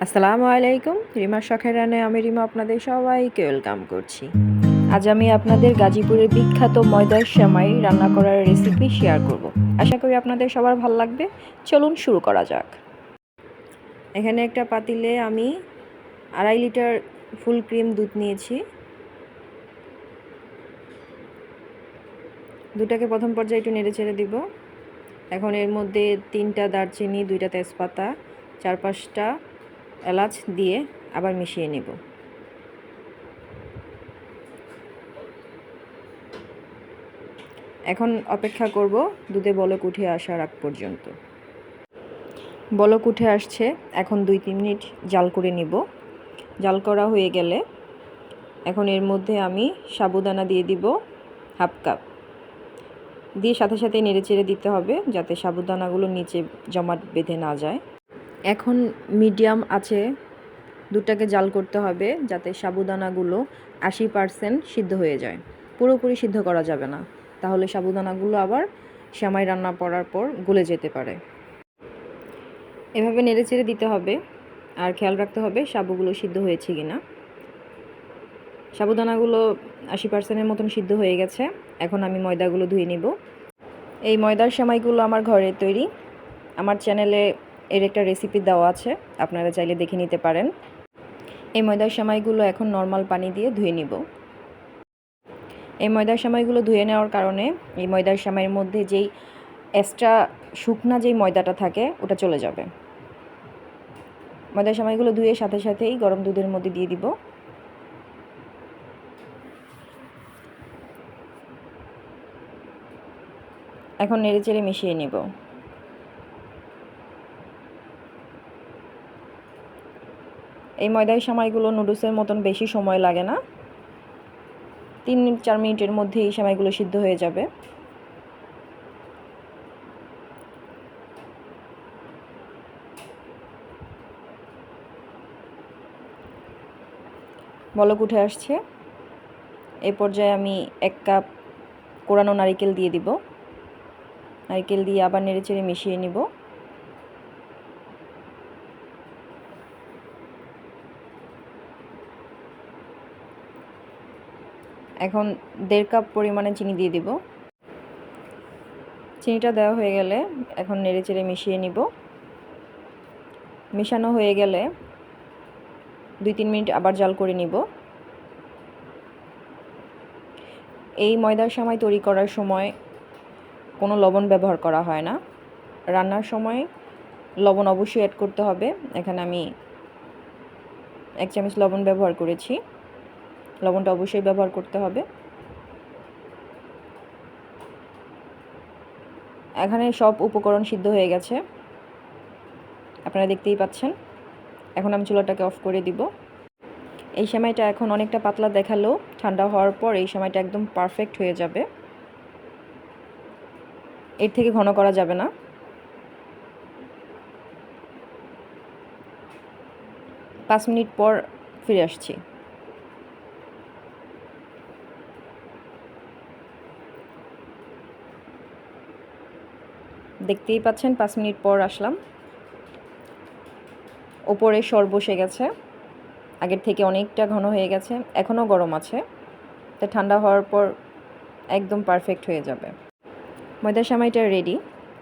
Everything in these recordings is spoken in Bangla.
আসসালামু আলাইকুম। রিমার শখের রান্নায় আমি রিমা আপনাদের সবাইকে ওয়েলকাম করছি। আজ আমি আপনাদের গাজীপুরের বিখ্যাত ময়দার সেমাই রান্না করার রেসিপি শেয়ার করব। আশা করি আপনাদের সবার ভালো লাগবে। চলুন শুরু করা যাক। এখানে একটা পাতিলে আমি 2.5 লিটার ফুল ক্রিম দুধ নিয়েছি। দুধটাকে প্রথম পর্যায়ে একটু নেড়ে চেড়ে দিব। এখন এর মধ্যে 3টা দারচিনি, 2টা তেজপাতা, 4-5টা এলাচ দিয়ে আবার মিশিয়ে নেব। এখন অপেক্ষা করব দুধে বলক উঠে আসার আগ পর্যন্ত। বলক উঠে আসছে, এখন 2-3 মিনিট জাল করে নিব। জাল করা হয়ে গেলে এখন এর মধ্যে আমি সাবুদানা দিয়ে দিব 1/2 কাপ। দিয়ে সাথে সাথে নেড়েচেড়ে দিতে হবে যাতে সাবুদানাগুলো নিচে জমাট বেঁধে না যায়। এখন মিডিয়াম আছে দুধটাকে জাল করতে হবে যাতে সাবুদানাগুলো 80% সিদ্ধ হয়ে যায়। পুরোপুরি সিদ্ধ করা যাবে না, তাহলে সাবুদানাগুলো আবার সেমাই রান্না করার পর গলে যেতে পারে। এভাবে নেড়েচেড়ে দিতে হবে আর খেয়াল রাখতে হবে সাবুগুলো সিদ্ধ হয়েছে কিনা। সাবুদানাগুলো 80%-এর মতন সিদ্ধ হয়ে গেছে। এখন আমি ময়দাগুলো ধুয়ে নিব। এই ময়দার সেমাইগুলো আমার ঘরে তৈরি। আমার চ্যানেলে এর একটা রেসিপি দেওয়া আছে, আপনারা চাইলে দেখে নিতে পারেন। এই ময়দার সেমাইগুলো এখন নর্মাল পানি দিয়ে ধুয়ে নিব। এই ময়দার সেমাইগুলো ধুয়ে নেওয়ার কারণে এই ময়দার সেমাইয়ের মধ্যে যেই এক্সট্রা শুকনা যেই ময়দাটা থাকে ওটা চলে যাবে। ময়দার সেমাইগুলো ধুয়ে সাথে সাথেই গরম দুধের মধ্যে দিয়ে দিব। এখন নেড়েচেড়ে মিশিয়ে নেব। এই ময়দার সেমাইগুলো নুডলসের মতন বেশি সময় লাগে না, 3-4 মিনিটের মধ্যে এই সেমাইগুলো সিদ্ধ হয়ে যাবে। বলক উঠে আসছে, এই পর্যায়ে আমি 1 কাপ কোরানো নারিকেল দিয়ে দিব। নারিকেল দিয়ে আবার নেড়েচেড়ে মিশিয়ে নিব। এখন 1.5 কাপ পরিমাণে চিনি দিয়ে দিব। চিনিটা দেওয়া হয়ে গেলে এখন নেড়েচেড়ে মিশিয়ে নিব। মিশানো হয়ে গেলে 2-3 মিনিট আবার জাল করে নিব। এই ময়দার সেমাই তৈরি করার সময় কোনো লবণ ব্যবহার করা হয় না। রান্নার সময় লবণ অবশ্যই অ্যাড করতে হবে। এখানে আমি 1 চামচ লবণ ব্যবহার করেছি। লবণটা অবশ্যই ব্যবহার করতে হবে। এখানে সব উপকরণ সিদ্ধ হয়ে গেছে, আপনারা দেখতেই পাচ্ছেন। এখন আমি চুলাটাকে অফ করে দিব। এই সেমাইটা এখন অনেকটা পাতলা দেখালেও ঠান্ডা হওয়ার পর এই সেমাইটা একদম পারফেক্ট হয়ে যাবে। এর থেকে ঘন করা যাবে না। পাঁচ মিনিট পর ফিরে আসছি। দেখতেই পাচ্ছেন 5 মিনিট পর আসলাম। ওপরে সর বসে গেছে, আগের থেকে অনেকটা ঘন হয়ে গেছে। এখনও গরম আছে, তা ঠান্ডা হওয়ার পর একদম পারফেক্ট হয়ে যাবে। ময়দার সেমাইটা রেডি।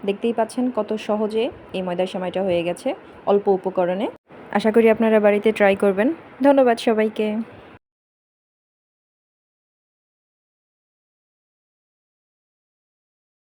দেখতেই পাচ্ছেন কত সহজে এই ময়দার সেমাইটা হয়ে গেছে অল্প উপকরণে। আশা করি আপনারা বাড়িতে ট্রাই করবেন। ধন্যবাদ সবাইকে।